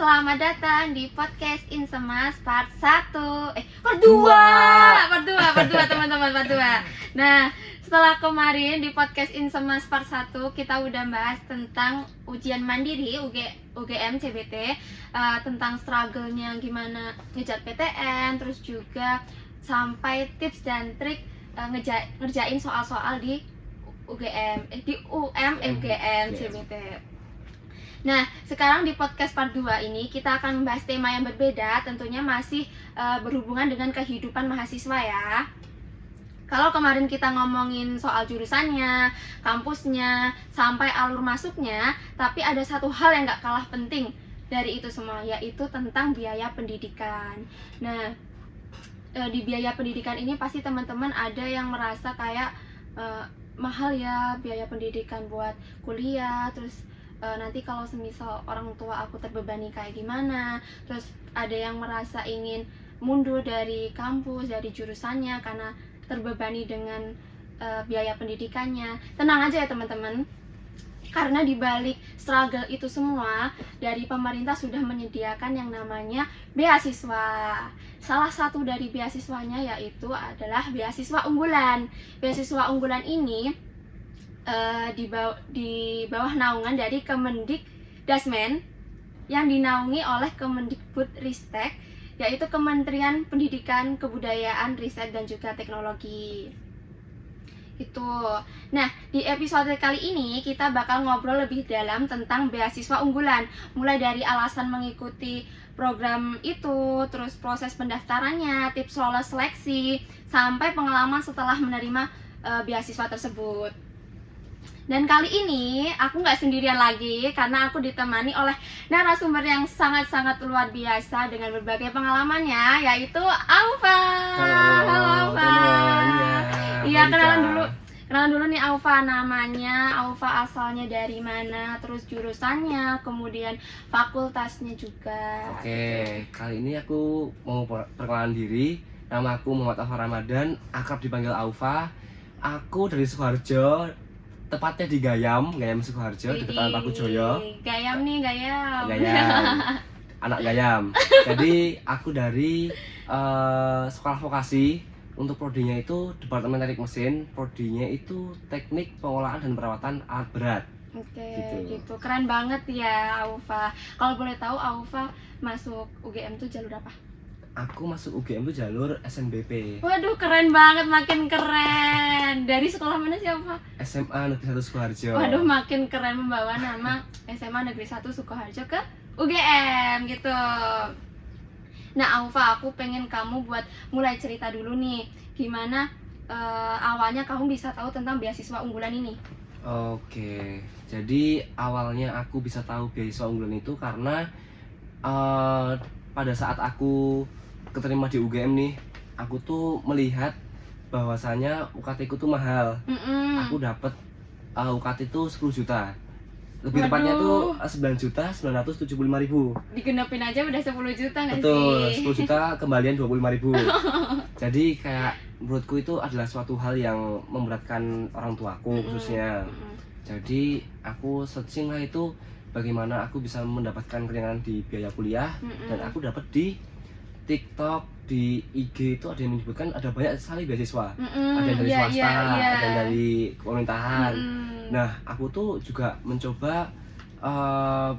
selamat datang di podcast Insemas part 1 part 2 teman-teman, part 2. Nah, setelah kemarin di podcast Insemas part 1 kita udah bahas tentang ujian mandiri UGM CBT, tentang struggle-nya gimana ngejar PTN, terus juga sampai tips dan trik ngerjain soal-soal di UGM CBT. Nah, sekarang di podcast part 2 ini kita akan membahas tema yang berbeda, tentunya masih berhubungan dengan kehidupan mahasiswa ya. Kalau kemarin kita ngomongin soal jurusannya, kampusnya, sampai alur masuknya, tapi ada satu hal yang gak kalah penting dari itu semua, yaitu tentang biaya pendidikan. Nah, di biaya pendidikan ini pasti teman-teman ada yang merasa kayak mahal ya biaya pendidikan buat kuliah, terus nanti kalau semisal orang tua aku terbebani kayak gimana, terus ada yang merasa ingin mundur dari kampus, dari jurusannya karena terbebani dengan biaya pendidikannya. Tenang aja ya teman-teman, karena dibalik struggle itu semua, dari pemerintah sudah menyediakan yang namanya beasiswa. Salah satu dari beasiswanya yaitu adalah beasiswa unggulan. Beasiswa unggulan ini di bawah naungan dari Kemendikdasmen yang dinaungi oleh Kemendikbudristek, yaitu Kementerian Pendidikan, Kebudayaan, Riset, dan juga Teknologi. Itu. Nah, di episode kali ini kita bakal ngobrol lebih dalam tentang beasiswa unggulan, mulai dari alasan mengikuti program itu, terus proses pendaftarannya, tips lolos seleksi, sampai pengalaman setelah menerima beasiswa tersebut. Dan kali ini aku nggak sendirian lagi, karena aku ditemani oleh narasumber yang sangat-sangat luar biasa dengan berbagai pengalamannya, yaitu Aufa. Halo Aufa. Iya, kenalan dulu nih Aufa, namanya Aufa, asalnya dari mana, terus jurusannya, kemudian fakultasnya juga. Oke, kali ini aku mau perkenalan diri. Nama aku Muhammad Aufa Ramadan, akrab dipanggil Aufa. Aku dari Sukoharjo, tepatnya di Gayam Sukoharjo, di dekat Pakujoyo. Gayam, anak Gayam. Jadi aku dari sekolah vokasi. Untuk prodinya itu Departemen Teknik Mesin, prodinya itu Teknik Pengolahan dan Perawatan Alat Berat. Oke, gitu. Keren banget ya Aufa. Kalau boleh tahu Aufa masuk UGM tuh jalur apa? Aku masuk UGM tuh jalur SNBP. Waduh, keren banget, makin keren. Dari sekolah mana sih Aufa? SMA Negeri 1 Sukoharjo. Waduh, makin keren membawa nama SMA Negeri 1 Sukoharjo ke UGM gitu. Nah Aufa, aku pengen kamu buat mulai cerita dulu nih, gimana awalnya kamu bisa tahu tentang beasiswa unggulan ini. Oke, jadi awalnya aku bisa tahu beasiswa unggulan itu karena pada saat aku keterima di UGM nih, aku tuh melihat bahwasanya UKT ku tuh mahal. Aku dapat UKT itu 10 juta. Lebih tepatnya tuh 9.975.000. Digenapin aja udah 10 juta nggak sih? Betul, 10 juta kembalian 25.000. Jadi kayak menurutku itu adalah suatu hal yang memberatkan orang tuaku khususnya. Jadi aku searching lah itu bagaimana aku bisa mendapatkan keringanan di biaya kuliah. Dan aku dapat di TikTok, di IG itu ada yang menyebutkan ada banyak sekali beasiswa. Ada yang dari swasta, ada yang dari pemerintahan. Nah, aku tuh juga mencoba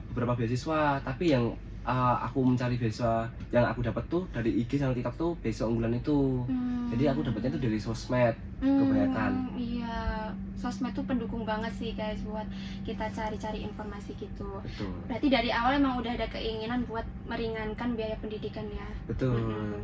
beberapa beasiswa, tapi yang aku mencari beasiswa yang aku dapat tuh dari IG sama TikTok tuh beasiswa unggulan itu. Jadi aku dapatnya tuh dari sosmed kebanyakan. Iya, sosmed tuh pendukung banget sih guys buat kita cari-cari informasi gitu. Betul. Berarti dari awal emang udah ada keinginan buat meringankan biaya pendidikan ya. Betul.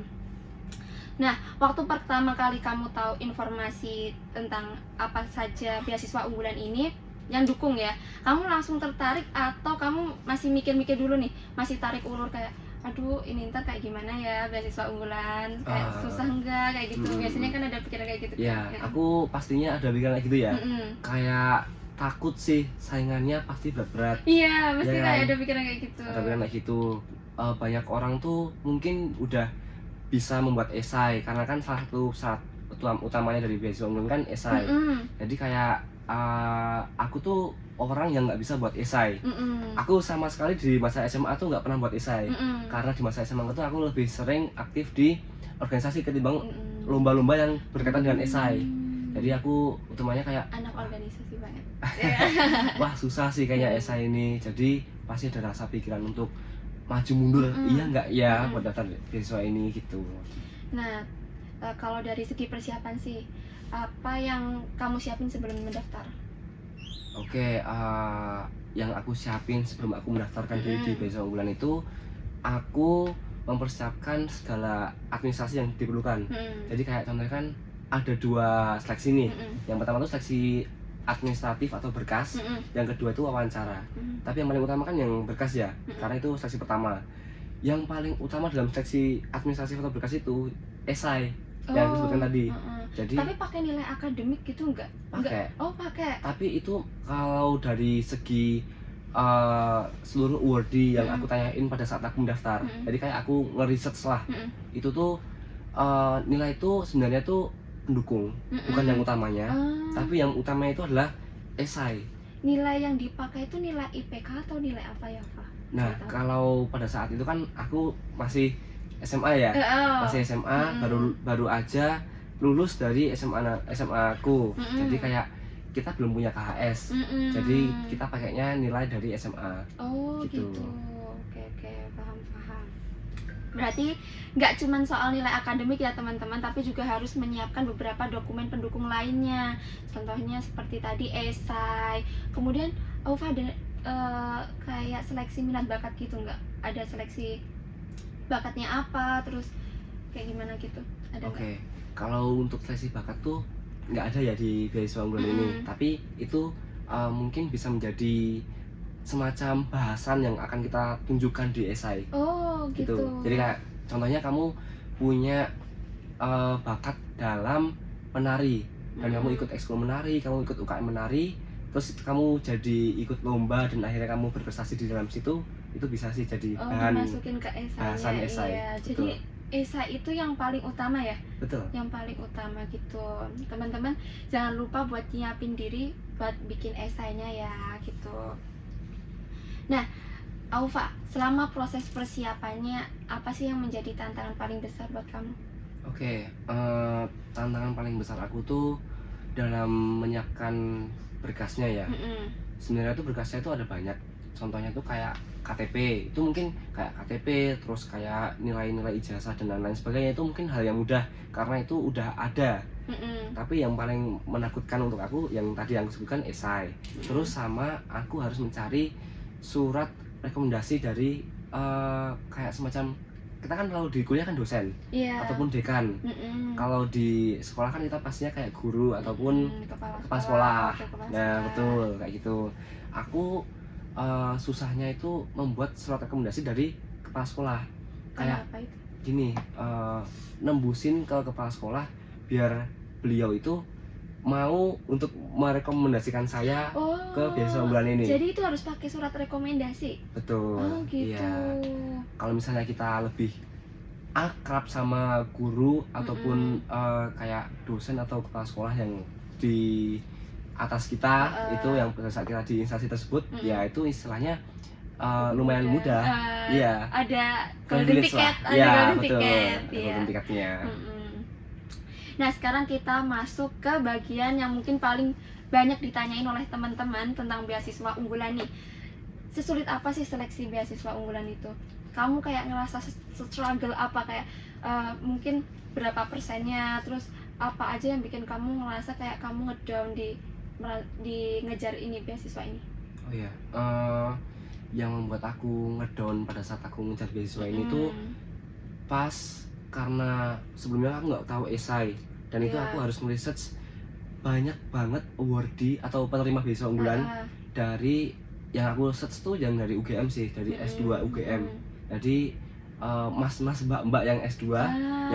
Nah, waktu pertama kali kamu tahu informasi tentang apa saja beasiswa unggulan ini yang dukung ya, kamu langsung tertarik atau kamu masih mikir-mikir dulu nih, masih tarik ulur kayak, aduh ini ntar kayak gimana ya beasiswa unggulan, kayak susah enggak, kayak gitu. Biasanya kan ada pikiran kayak gitu ya, kan? aku pastinya ada pikiran kayak gitu ya. Kayak takut sih, saingannya pasti berat. Iya, pasti ya, kayak ada pikiran kayak gitu. Ada pikiran kayak gitu. Banyak orang tuh mungkin udah bisa membuat esai, karena kan salah satu syarat utamanya dari beasiswa unggulan kan esai. Jadi kayak aku tuh orang yang nggak bisa buat esai. Aku sama sekali di masa SMA tuh nggak pernah buat esai. Karena di masa SMA itu aku lebih sering aktif di organisasi ketimbang lomba-lomba yang berkaitan dengan esai. Jadi aku utamanya kayak anak organisasi banget. wah susah sih kayaknya esai ini. Jadi pasti ada rasa pikiran untuk maju mundur. Iya nggak ya buat daftar beasiswa ini gitu. Nah, kalau dari segi persiapan sih, apa yang kamu siapin sebelum mendaftar? Oke, yang aku siapin sebelum aku mendaftarkan diri di beasiswa unggulan itu, aku mempersiapkan segala administrasi yang diperlukan. Jadi kayak contohnya kan ada 2 seleksi nih. Yang pertama tuh seleksi administratif atau berkas, yang kedua itu wawancara. Tapi yang paling utama kan yang berkas ya, karena itu seleksi pertama. Yang paling utama dalam seleksi administratif atau berkas itu esai yang aku sebutkan tadi. Jadi tapi pakai nilai akademik gitu enggak? pakai. Oh, pakai. Tapi itu kalau dari segi seluruh awardee yang aku tanyain pada saat aku mendaftar, jadi kayak aku ngeriset lah, itu tuh nilai itu sebenarnya tuh pendukung, bukan yang utamanya. Tapi yang utama itu adalah esai. Nilai yang dipakai itu nilai IPK atau nilai apa ya, Pak? Nah, kalau pada saat itu kan aku masih SMA ya, masih SMA, baru aja lulus dari SMA aku. Jadi kayak kita belum punya KHS, jadi kita pakainya nilai dari SMA. Oh gitu. Oke, paham. Berarti nggak cuma soal nilai akademik ya teman-teman, tapi juga harus menyiapkan beberapa dokumen pendukung lainnya. Contohnya seperti tadi esai. Kemudian ada kayak seleksi minat bakat gitu nggak? Ada seleksi bakatnya apa, terus kayak gimana gitu? Ada nggak? Oke, kalau untuk seleksi bakat tuh nggak ada ya di beasiswa unggulan ini. Tapi itu mungkin bisa menjadi semacam bahasan yang akan kita tunjukkan di esai. Oh gitu. Jadi kayak contohnya kamu punya bakat dalam menari dan kamu ikut ekskul menari, kamu ikut UKM menari, terus kamu jadi ikut lomba dan akhirnya kamu berprestasi di dalam situ, itu bisa sih jadi bahan dimasukin ke bahasan esainya. esai. Iya. Betul. Jadi esai itu yang paling utama ya? Betul. Yang paling utama gitu. Teman-teman jangan lupa buat nyiapin diri buat bikin esainya ya gitu. Nah, Aufa, selama proses persiapannya apa sih yang menjadi tantangan paling besar buat kamu? Oke, tantangan paling besar aku tuh dalam menyiapkan berkasnya ya. Sebenarnya tuh berkasnya tuh ada banyak. Contohnya tuh kayak KTP, itu mungkin kayak KTP, terus kayak nilai-nilai ijazah dan lain-lain sebagainya, itu mungkin hal yang mudah karena itu udah ada. Tapi yang paling menakutkan untuk aku yang tadi yang aku sebutkan esai. Terus sama aku harus mencari surat rekomendasi dari kayak semacam, kita kan kalau di kuliah kan dosen ataupun dekan. Kalau di sekolah kan kita pastinya kayak guru ataupun kepala sekolah. Nah betul kayak gitu. Aku susahnya itu membuat surat rekomendasi dari kepala sekolah. Kayak apa itu? gini, nembusin ke kepala sekolah biar beliau itu mau untuk merekomendasikan saya ke beasiswa unggulan ini. Jadi itu harus pakai surat rekomendasi. Betul. Oh gitu. Iya. Kalau misalnya kita lebih akrab sama guru ataupun kayak dosen atau kepala sekolah yang di atas kita, itu yang pada saat kita di instansi tersebut, ya itu istilahnya lumayan mudah. Iya. Ada golden Privilege ticket, lah. ada Iya, golden betul. ticket. Ada golden ticketnya. Nah, sekarang kita masuk ke bagian yang mungkin paling banyak ditanyain oleh teman-teman tentang beasiswa unggulan nih. Sesulit apa sih seleksi beasiswa unggulan itu? Kamu kayak ngerasa struggle apa, kayak mungkin berapa persennya, terus apa aja yang bikin kamu ngerasa kayak kamu ngedown di ngejar ini beasiswa ini? Oh iya, yang membuat aku ngedown pada saat aku ngejar beasiswa ini tuh pas karena sebelumnya aku nggak tahu esai dan itu aku harus nge-research banyak banget awardee atau penerima beasiswa unggulan dari yang aku search tuh yang dari UGM sih, dari S2 UGM. Jadi mas-mas mbak-mbak yang S2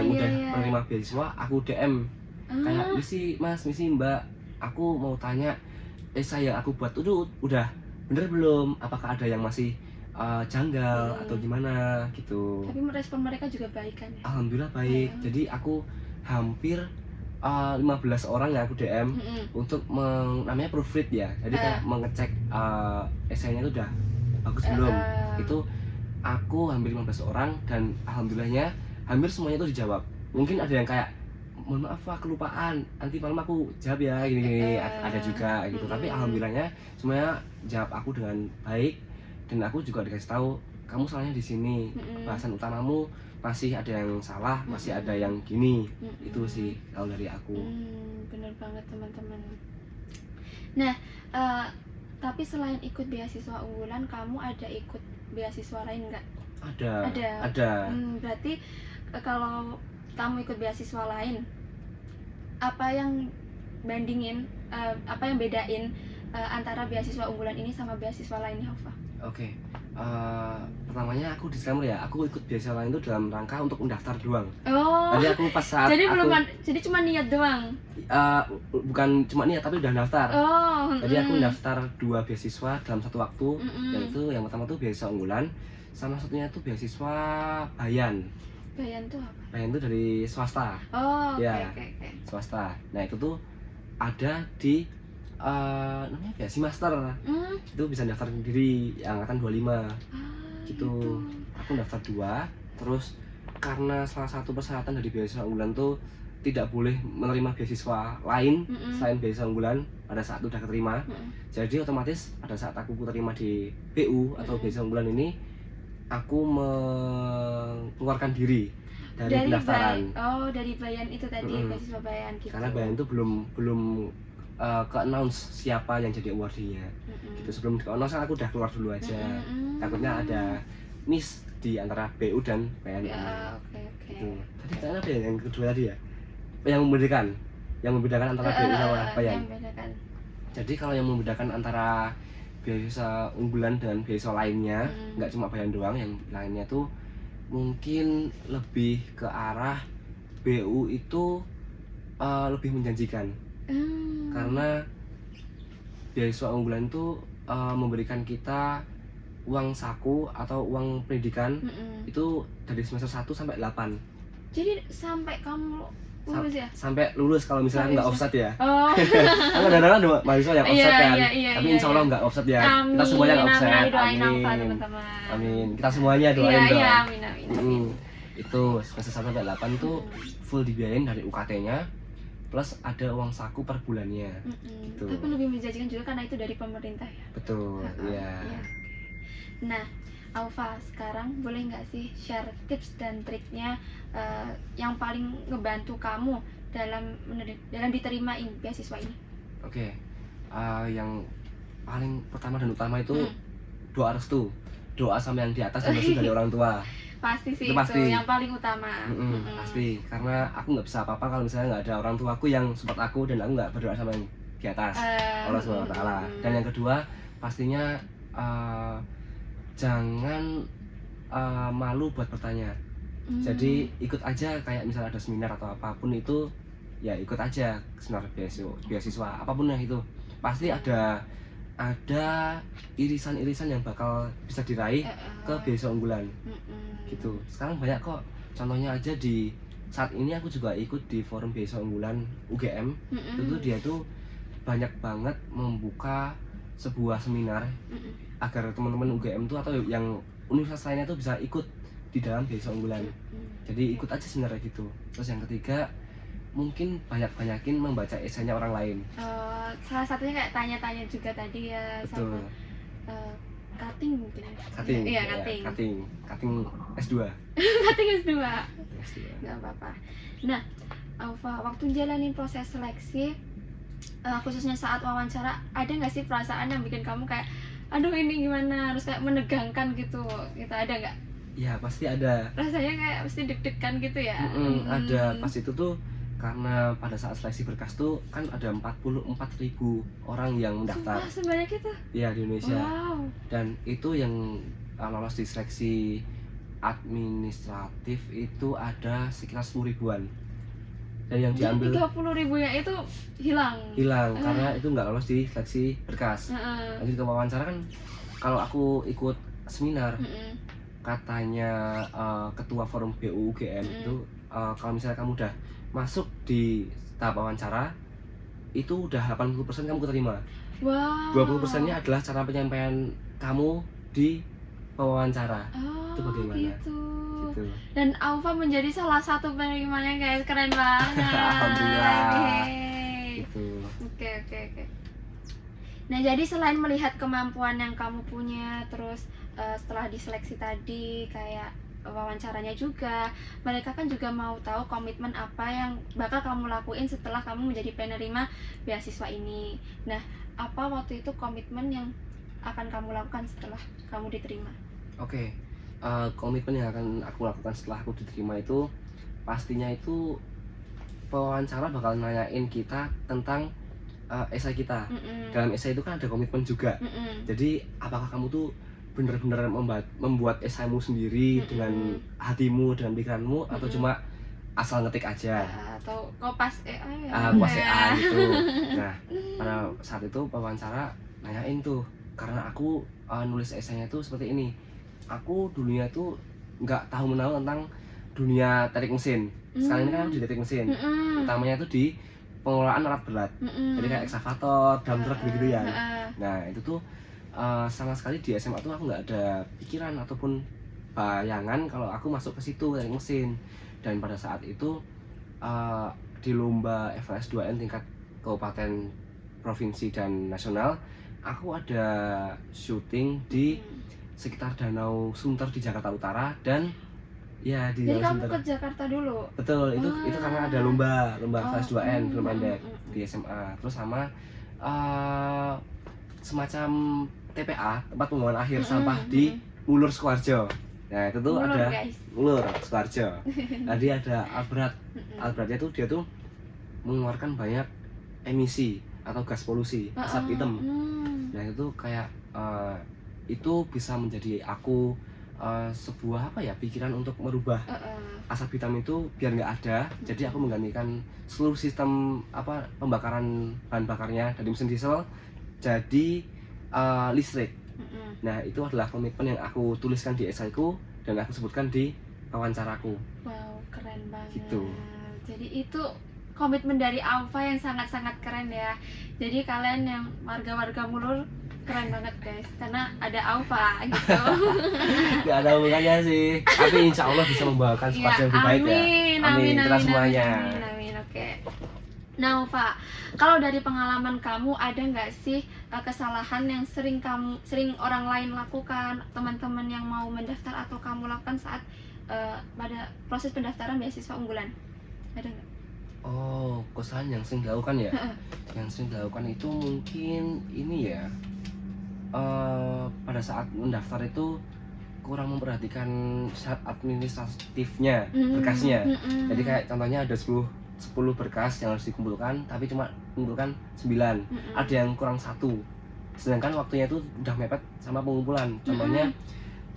yang udah penerima beasiswa aku DM kayak misi mas, misi mbak, aku mau tanya esai yang aku buat itu udah bener belum, apakah ada yang masih janggal atau gimana gitu. Tapi respon mereka juga baik kan ya? Alhamdulillah baik. Jadi aku hampir 15 orang yang aku DM Mm-mm. untuk namanya proofread ya. Jadi kayak mengecek esainya itu udah bagus Eh, belum. eh. Itu aku hampir 15 orang dan alhamdulillahnya hampir semuanya itu dijawab. Mungkin ada yang kayak mohon maaf Pak kelupaan, nanti malam aku jawab ya gini-gini, ada juga gitu. Tapi alhamdulillahnya semuanya jawab aku dengan baik dan aku juga dikasih tahu kamu salahnya di sini, bahasan utamamu masih ada yang salah, masih ada yang gini. Itu sih kalau dari aku. Bener banget teman-teman. Nah, tapi selain ikut beasiswa unggulan, kamu ada ikut beasiswa lain nggak? Ada. Berarti kalau kamu ikut beasiswa lain, apa yang bedain antara beasiswa unggulan ini sama beasiswa lainnya, Haufa? Oke. Pertamanya aku disclaimer ya, aku ikut beasiswa lain itu dalam rangka untuk mendaftar doang. Oh. Jadi aku pas saat jadi cuma niat doang. Bukan cuma niat tapi udah daftar. Oh. Jadi aku daftar 2 beasiswa dalam satu waktu, yaitu yang pertama tuh beasiswa unggulan, sama satunya tuh beasiswa Bayan. Bayan tuh apa? Bayan tuh dari swasta. Oh, oke, Ya, oke. swasta. Nah itu tuh ada di namanya Beasi Master. Itu bisa daftar sendiri angkatan 25 gitu. Aku daftar 2, terus karena salah satu persyaratan dari beasiswa unggulan tuh tidak boleh menerima beasiswa lain selain beasiswa unggulan pada saat udah keterima. Jadi otomatis pada saat aku keterima di BU atau beasiswa unggulan ini, aku mengeluarkan diri dari pendaftaran. Dari Bayan itu tadi, beasiswa Bayan gitu. Karena Bayan itu belum ke-announce siapa yang jadi awardee-nya. Gitu. Sebelum di-announce aku udah keluar dulu aja. Takutnya ada miss di antara BU dan Bayan. Oke. Gitu. Tadi tanya apa ya yang kedua tadi ya? Yang membedakan antara BU sama Bayan. Jadi kalau yang membedakan antara beasiswa unggulan dengan beasiswa lainnya, nggak cuma Bayan doang, yang lainnya tuh mungkin lebih ke arah BU itu lebih menjanjikan. Karena beasiswa unggulan itu memberikan kita uang saku atau uang pendidikan itu dari semester 1 sampai 8. Jadi sampai kamu lulus ya? Sampai lulus kalau misalnya nggak offset ya. Oh. Kan kadang-kadang ada mahasiswa yang offset kan. Tapi insya Allah nggak offset ya. Amin, kita semuanya nggak offset. Amin. Kita semuanya doain dong. Amin. Itu semester 1 sampai 8 tuh full dibiayain dari UKT-nya. Plus ada uang saku per bulannya. Gitu. Tapi lebih menjanjikan juga karena itu dari pemerintah ya. Betul, iya. Nah, Aufa, sekarang boleh nggak sih share tips dan triknya yang paling ngebantu kamu dalam diterimain beasiswa ini? Oke. Yang paling pertama dan utama itu doa restu. Doa sama yang di atas dan restu dari orang tua. Pasti sih, itu yang paling utama. Pasti, karena aku nggak bisa apa-apa kalau misalnya nggak ada orang tuaku yang support aku dan aku nggak berdoa sama yang di atas, Allah Subhanahu Wa Taala. Dan yang kedua pastinya jangan malu buat bertanya. Jadi ikut aja, kayak misalnya ada seminar atau apapun itu ya ikut aja seminar beasiswa apapun yang itu, pasti ada irisan-irisan yang bakal bisa diraih ke beasiswa unggulan. Gitu. Sekarang banyak kok, contohnya aja di saat ini aku juga ikut di forum beasiswa unggulan UGM. Itu dia tuh banyak banget membuka sebuah seminar agar teman-teman UGM tuh atau yang universitas lainnya tuh bisa ikut di dalam beasiswa unggulan. Jadi ikut aja sebenarnya gitu. Terus yang ketiga, mungkin banyak-banyakin membaca esainya orang lain. Salah satunya kayak tanya-tanya juga tadi ya. Betul. Sama cutting mungkin. Cutting S2. Cutting S2. Nggak apa-apa. Nah, Aufa, waktu jalanin proses seleksi, khususnya saat wawancara, ada nggak sih perasaan yang bikin kamu kayak, aduh ini gimana, harus kayak menegangkan gitu, ada nggak? Ya pasti ada. Rasanya kayak pasti deg-degan gitu ya. Ada, pas itu tuh karena pada saat seleksi berkas tuh kan ada 44.000 orang yang mendaftar. Sumpah, sebanyak itu? Iya, di Indonesia. Wow. Dan itu yang lolos di seleksi administratif itu ada sekitar 10.000-an. Dan yang diambil 30.000-nya itu hilang karena itu nggak lolos di seleksi berkas. Lanjut ke wawancara kan, kalau aku ikut seminar, katanya ketua forum BU UGM itu kalau misalnya kamu udah masuk di tahap wawancara, itu udah 80% kamu keterima. Wow. 20%-nya adalah cara penyampaian kamu di wawancara. Oh, Itu bagaimana? gitu. Gitu. Dan Aufa menjadi salah satu penerimanya guys, keren banget. Alhamdulillah. Yeay. Gitu. Oke. Nah, jadi selain melihat kemampuan yang kamu punya, terus setelah diseleksi tadi kayak wawancaranya juga, mereka kan juga mau tahu komitmen apa yang bakal kamu lakuin setelah kamu menjadi penerima beasiswa ini. Nah, apa waktu itu komitmen yang akan kamu lakukan setelah kamu diterima? Oke. Komitmen yang akan aku lakukan setelah aku diterima itu pastinya itu pewawancara bakal nanyain kita tentang esai kita. Dalam esai itu kan ada komitmen juga. Jadi apakah kamu tuh benar-benar membuat esaimu sendiri dengan hatimu, dengan pikiranmu, atau cuma asal ngetik aja, atau kopas AI kuas AI gitu. Nah, pada saat itu pewawancara nanyain tuh, karena aku nulis esainya tuh seperti ini. Aku dulunya tuh nggak tahu menahu tentang dunia teknik mesin. Sekarang ini kan aku di teknik mesin, utamanya tuh di pengelolaan alat berat. Jadi kayak ekskavator, dump truck gitu ya. Nah, itu tuh sama sekali di SMA tuh aku nggak ada pikiran ataupun bayangan kalau aku masuk ke situ teknik mesin. Dan pada saat itu di lomba FLS 2N tingkat kabupaten, provinsi dan nasional, aku ada syuting di sekitar Danau Sunter di Jakarta Utara. Dan ya di Jadi Danau kamu Sunter. ke Jakarta dulu? Betul, itu karena ada lomba FLS 2N film pendek mm. di SMA. Terus sama semacam TPA, tempat pembuangan akhir sampah di Mulur Sukoharjo. Nah, itu tuh Mulur, ada guys. Mulur Sukoharjo. Tadi ada alat beratnya tuh dia tuh mengeluarkan banyak emisi atau gas polusi, asap hitam. Nah, itu tuh kayak itu bisa menjadi aku sebuah apa ya, pikiran untuk merubah asap hitam itu biar nggak ada. Jadi aku menggantikan seluruh sistem pembakaran bahan bakarnya dari mesin diesel jadi listrik. Nah, itu adalah komitmen yang aku tuliskan di esaiku dan aku sebutkan di wawancaraku. Wow, keren banget. Gitu. Jadi itu komitmen dari Aufa yang sangat-sangat keren ya. Jadi kalian yang warga-warga Mulur keren banget guys, karena ada Aufa gitu. Gak ada hubungannya sih, tapi insya Allah bisa membawakan sesuatu yang lebih baik ya. Amin, kita semuanya. Amin. Oke. Nah, Aufa, kalau dari pengalaman kamu ada nggak sih kesalahan yang sering orang lain lakukan, teman-teman yang mau mendaftar atau kamu lakukan saat pada proses pendaftaran beasiswa unggulan? Ada nggak? Oh, kesalahan yang sering dilakukan ya? Yang sering dilakukan itu mungkin ini ya, pada saat mendaftar itu kurang memperhatikan syarat administratifnya, berkasnya. Jadi kayak contohnya ada 10 berkas yang harus dikumpulkan, tapi cuma kumpulkan 9. Ada yang kurang 1. Sedangkan waktunya itu udah mepet sama pengumpulan. Contohnya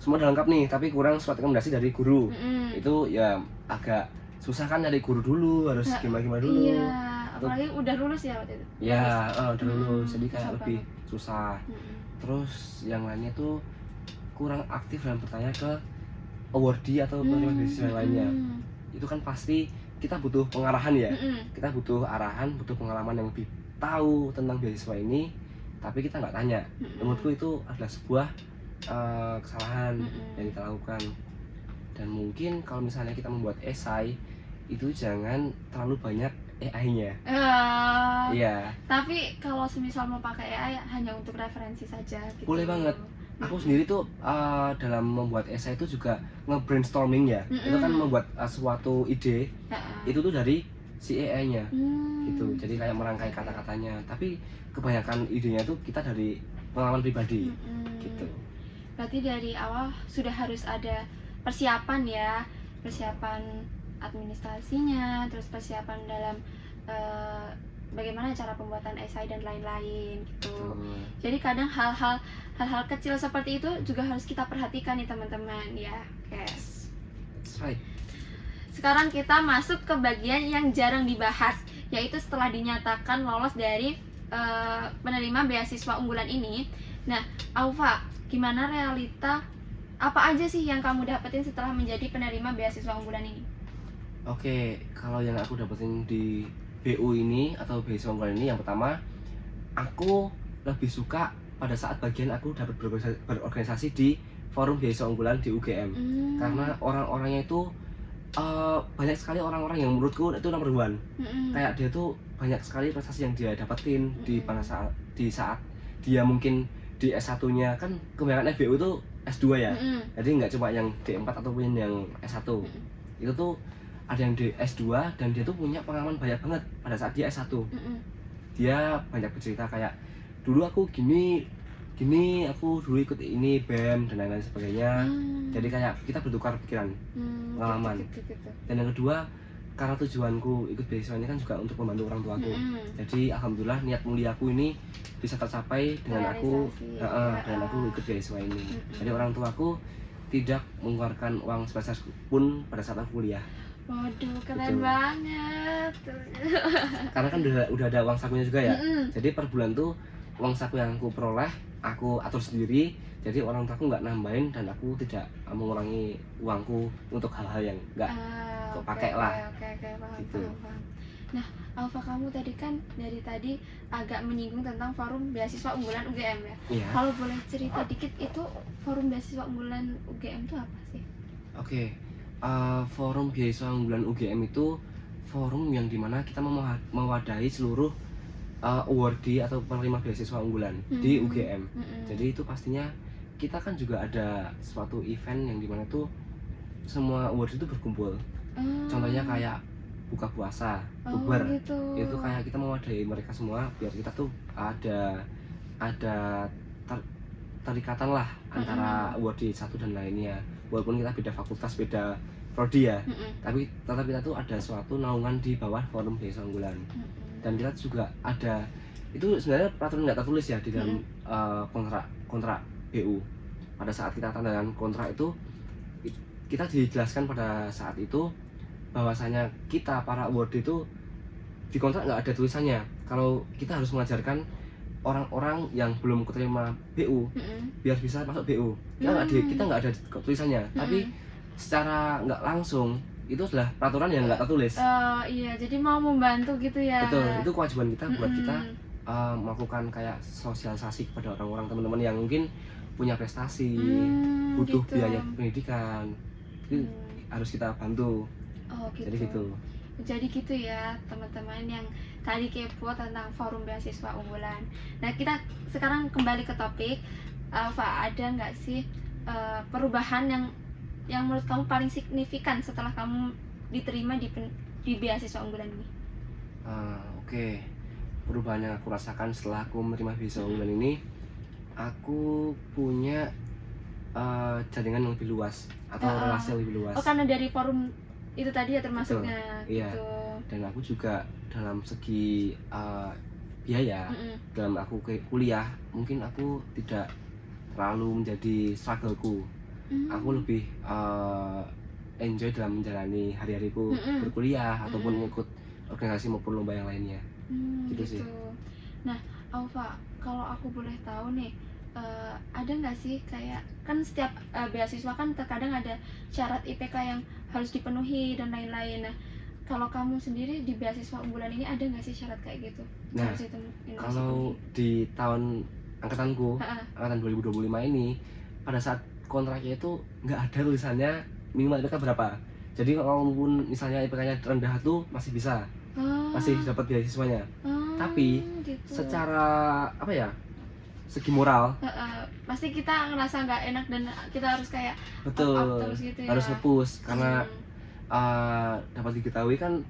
semua udah lengkap nih, tapi kurang surat rekomendasi dari guru. Itu ya agak susah kan, dari guru dulu, harus gimana dulu. Iya, apalagi udah lulus ya waktu itu. Ya, udah lulus, jadi kayak susah lebih banget. susah. Terus yang lainnya tuh kurang aktif dalam bertanya ke awardee atau penerima beasiswa lainnya. Itu kan pasti kita butuh pengarahan ya. Kita butuh arahan, butuh pengalaman yang lebih tahu tentang beasiswa ini, tapi kita nggak tanya. Menurutku itu adalah sebuah kesalahan yang kita lakukan. Dan mungkin kalau misalnya kita membuat esai, itu jangan terlalu banyak AI-nya. Iya. Tapi kalau semisal mau pakai AI hanya untuk referensi saja gitu. Boleh banget. Aku sendiri tuh dalam membuat esai itu juga nge-brainstorming ya. Itu kan membuat suatu ide, itu tuh dari si AI-nya gitu. Jadi kayak merangkai kata-katanya. Tapi kebanyakan idenya tuh kita dari pengalaman pribadi gitu. Berarti dari awal sudah harus ada persiapan ya, persiapan administrasinya, terus persiapan dalam bagaimana cara pembuatan esai dan lain-lain gitu. Jadi kadang hal-hal kecil seperti itu juga harus kita perhatikan nih teman-teman ya. Yes. That's right. Sekarang kita masuk ke bagian yang jarang dibahas, yaitu setelah dinyatakan lolos dari penerima beasiswa unggulan ini. Nah, Aufa, gimana realita, apa aja sih yang kamu dapetin setelah menjadi penerima beasiswa unggulan ini? Oke, kalau yang aku dapetin di BU ini atau beasiswa unggulan ini, yang pertama, aku lebih suka pada saat bagian aku dapat berorganisasi di forum beasiswa unggulan di UGM. Karena orang-orangnya itu banyak sekali orang-orang yang menurutku itu number one. Kayak dia tuh banyak sekali prestasi yang dia dapetin di saat dia mungkin di S1-nya, kan kebanyakan FBU itu S2 ya. Jadi nggak cuma yang D4 ataupun yang S1. Itu tuh ada yang di S2 dan dia tuh punya pengalaman banyak banget pada saat dia S1. Dia banyak bercerita kayak, dulu aku gini, aku dulu ikut ini BEM dan lain-lain sebagainya. Jadi kayak kita bertukar pikiran, pengalaman. Gitu. Dan yang kedua, karena tujuanku ikut beasiswa ini kan juga untuk membantu orang tuaku. Jadi alhamdulillah niat muliaku ini bisa tercapai dengan aku ikut beasiswa ini. Jadi orang tuaku tidak mengeluarkan uang sebesar pun pada saat aku kuliah. Waduh, keren Betul. banget. Karena kan udah ada uang sakunya juga ya. Jadi per bulan tuh uang saku yang aku peroleh aku atur sendiri. Jadi orang tuaku nggak nambahin dan aku tidak mengurangi uangku untuk hal-hal yang nggak kepake lah. Oke, paham, Gitu. paham. Nah, Alfa, kamu tadi kan dari tadi agak menyinggung tentang forum beasiswa unggulan UGM ya. Iya. Kalau boleh cerita dikit, itu forum beasiswa unggulan UGM itu apa sih? Oke. Forum beasiswa unggulan UGM itu forum yang dimana kita mewadahi seluruh awardee atau penerima beasiswa unggulan di UGM. Jadi itu pastinya kita kan juga ada suatu event yang dimana tuh semua awardee itu berkumpul. Contohnya kayak buka puasa, bukber. Gitu. Itu kayak kita mewadahi mereka semua biar kita tuh ada terikatan lah antara awardee satu dan lainnya. Walaupun kita beda fakultas, beda prodi ya, tapi tetap kita tuh ada suatu naungan di bawah forum beasiswa unggulan. Dan kita juga ada, itu sebenarnya peraturan nggak tertulis ya di dalam kontrak BU. Pada saat kita tanda tangan kontrak itu, kita dijelaskan pada saat itu bahwasanya kita para awardee itu di kontrak nggak ada tulisannya kalau kita harus mengajarkan orang-orang yang belum keterima BU biar bisa masuk BU. Kita nggak ada tulisannya, tapi secara nggak langsung itu adalah peraturan yang nggak tertulis. Iya, jadi mau membantu gitu ya. Betul, itu kewajiban kita buat kita melakukan kayak sosialisasi kepada orang-orang, teman-teman yang mungkin punya prestasi, butuh gitu. biaya pendidikan, itu harus kita bantu. Gitu. Jadi gitu. Ya teman-teman yang tadi kepo tentang forum beasiswa unggulan. Nah, kita sekarang kembali ke topik. Alfa, ada nggak sih perubahan yang menurut kamu paling signifikan setelah kamu diterima di beasiswa unggulan ini? Oke. Perubahan yang aku rasakan setelah aku menerima beasiswa unggulan ini, aku punya jaringan yang lebih luas atau relasi yang lebih luas. Karena dari forum itu tadi ya termasuknya. Iya. Gitu. Dan aku juga dalam segi biaya, dalam aku kuliah mungkin aku tidak terlalu menjadi struggleku. Aku lebih enjoy dalam menjalani hari-hariku berkuliah ataupun ikut organisasi maupun lomba yang lainnya. Gitu sih. Nah, Alfa, kalau aku boleh tahu nih, ada nggak sih kayak, kan setiap beasiswa kan terkadang ada syarat IPK yang harus dipenuhi dan lain-lain. Nah, kalau kamu sendiri di beasiswa unggulan ini ada nggak sih syarat kayak gitu? Nah, kalau di tahun angkatanku, angkatan 2025 ini, pada saat kontraknya itu nggak ada tulisannya minimal IPK berapa. Jadi walaupun misalnya IPK-nya rendah tuh masih bisa, masih dapat beasiswanya. Tapi gitu. Secara apa ya, segi moral, pasti kita ngerasa nggak enak dan kita harus kayak betul, terus gitu ya. harus nge-push karena dapat diketahui kan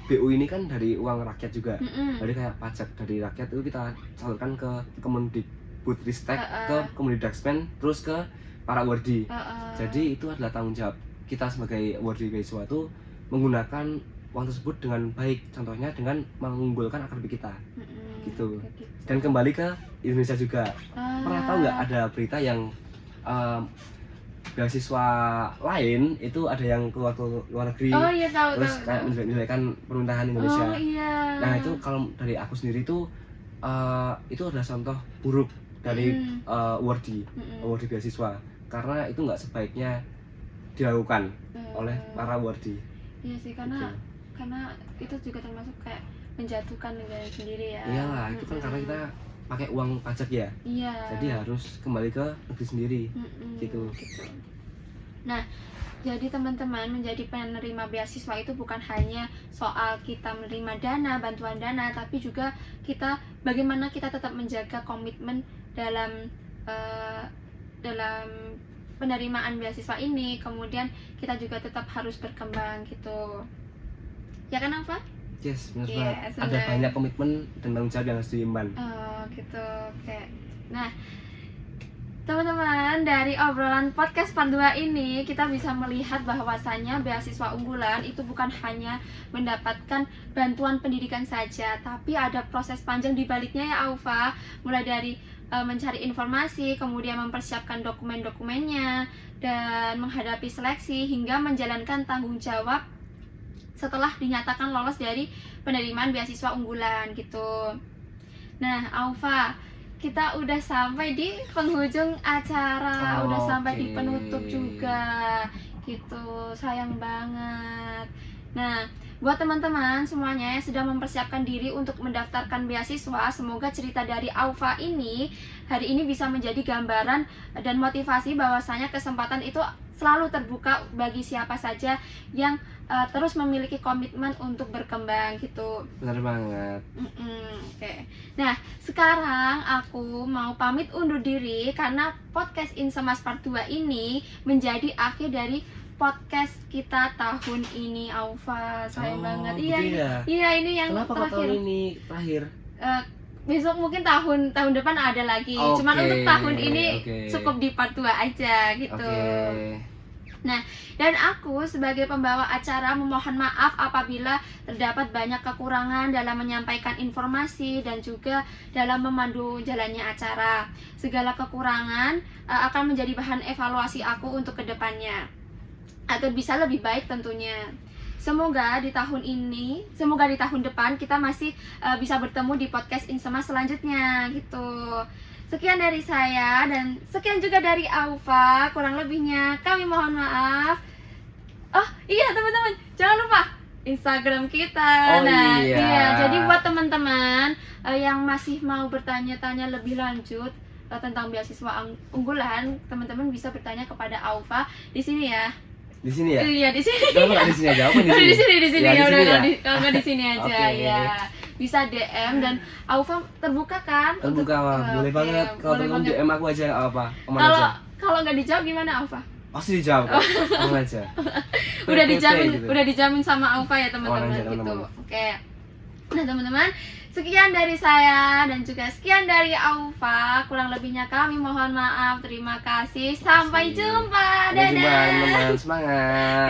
BU ini kan dari uang rakyat juga. Jadi kayak pajak dari rakyat itu kita salurkan ke Kemendikbudristek, ke Kemendikdaksmen, terus ke para awardee. Jadi itu adalah tanggung jawab kita sebagai awardee beasiswa itu menggunakan uang tersebut dengan baik, contohnya dengan mengunggulkan akademik kita. Gitu. Dan kembali ke Indonesia juga. Pernah tahu nggak ada berita yang beasiswa lain itu ada yang keluar ke luar negeri, iya, terus kayak menjelek-jelekan pemerintahan Indonesia. Iya. Nah itu kalau dari aku sendiri itu adalah contoh buruk dari awardee beasiswa, karena itu nggak sebaiknya dilakukan oleh para awardee. Iya sih, karena itu juga termasuk kayak menjatuhkan negara sendiri ya. Iyalah, itu kan karena kita pakai uang pajak ya. Iya. Jadi harus kembali ke negeri sendiri. Gitu. Nah, jadi teman-teman, menjadi penerima beasiswa itu bukan hanya soal kita menerima dana, bantuan dana, tapi juga bagaimana kita tetap menjaga komitmen dalam penerimaan beasiswa ini. Kemudian kita juga tetap harus berkembang gitu. Ya kan, Alfa? Yes, benar Yes, banget. Ada benar. banyak komitmen dan tanggung jawab yang harus diemban. Oh, gitu. Oke. Nah, teman-teman, dari obrolan podcast part 2 ini kita bisa melihat bahwasannya beasiswa unggulan itu bukan hanya mendapatkan bantuan pendidikan saja, tapi ada proses panjang di baliknya ya, Aufa. Mulai dari mencari informasi, kemudian mempersiapkan dokumen-dokumennya, dan menghadapi seleksi hingga menjalankan tanggung jawab setelah dinyatakan lolos dari penerimaan beasiswa unggulan gitu. Nah, Aufa, kita udah sampai di penghujung acara, udah sampai di penutup juga gitu. Sayang banget. Nah, buat teman-teman semuanya yang sedang mempersiapkan diri untuk mendaftarkan beasiswa, semoga cerita dari Aufa ini hari ini bisa menjadi gambaran dan motivasi bahwasanya kesempatan itu selalu terbuka bagi siapa saja yang terus memiliki komitmen untuk berkembang gitu. Benar banget. Oke. Nah, sekarang aku mau pamit undur diri karena podcast Insemas Part 2 ini menjadi akhir dari podcast kita tahun ini, Aufa. Sayang banget. Iya, ini yang Kenapa kok terakhir. tahun ini terakhir? Besok mungkin tahun depan ada lagi. Cuman untuk tahun ini cukup di part 2 aja gitu. Nah, dan aku sebagai pembawa acara memohon maaf apabila terdapat banyak kekurangan dalam menyampaikan informasi dan juga dalam memandu jalannya acara. Segala kekurangan akan menjadi bahan evaluasi aku untuk kedepannya agar bisa lebih baik tentunya. Semoga di tahun depan kita masih bisa bertemu di podcast Insemas selanjutnya gitu. Sekian dari saya dan sekian juga dari Aufa. Kurang lebihnya kami mohon maaf. Oh iya teman-teman, jangan lupa Instagram kita. Jadi buat teman-teman yang masih mau bertanya-tanya lebih lanjut tentang beasiswa unggulan, teman-teman bisa bertanya kepada Aufa di sini ya. Di sini ya? Iya, di sini. Kenapa nggak di sini aja? Apa di sini? Di sini ya, udah kalau nggak di sini aja Okay. ya. Bisa DM dan Aufa terbuka kan? Terbuka, boleh banget. Kalau teman DM aku aja apa? Kalau nggak dijawab gimana, Aufa? Pasti dijawab. Ngomong aja. Udah dijamin sama Aufa ya teman-teman gitu. Oke. Nah teman-teman, sekian dari saya dan juga sekian dari Aufa. Kurang lebihnya kami mohon maaf. Terima kasih. Sampai jumpa. Dadah. Sampai jumpa teman-teman. Semangat.